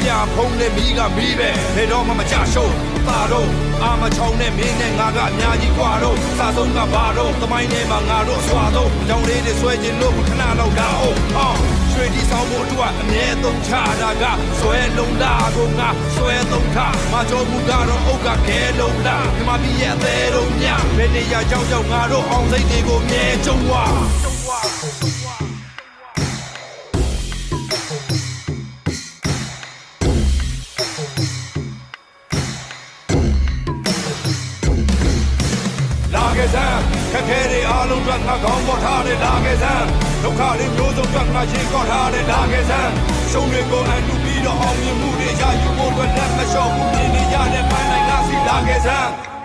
ပြန်ဖုံးနဲ့မီးကမီးပဲဘယ်တော့မှမကြရှုံးသာတော့အာမချောင်းနဲ့မင်းနဲ့ငါကအများကြီးกว่าတော့စာဆုံးကဘာတော့သမိုင်းထဲမှာငါတို့အစွာတော့ကြောင်လေးတွေဆွဲခြင်းလို့ခဏလောက်ဒါအောင်ရွှေဒီဆောင်ဖို့အတွက်အမြဲသုံးချတာကဆွဲလုံးလာကိုငါဆွဲသုံးထားမချိုးဘူးကတော့အုတ်ကခဲလုံးလာဒီမှာပြည့်ရဲ့အသေးတော့ညဘယ်နေရာကြောက်ကြောက်ငါတို့အောင်စိတ်တွေကိုမြဲကြုံဝခက်ခဲတွေအားလုံးအတွက်ငါကောင်းပေါ်ထားတယ်လာခဲ့စမ်းဒုက္ခတွေမျိုးစုံအတွက်ငါရှင်းကောထားတယ်လာခဲ့စမ်းရှုံးတွေကိုအန်တူပြီးတော့အောင်မြင်မှုတွေရယူဖို့အတွက်လက်မလျှော့ဘူးမြင်နေရတဲ့ပန်းနိုင်ငါစီလာခဲ့စမ်း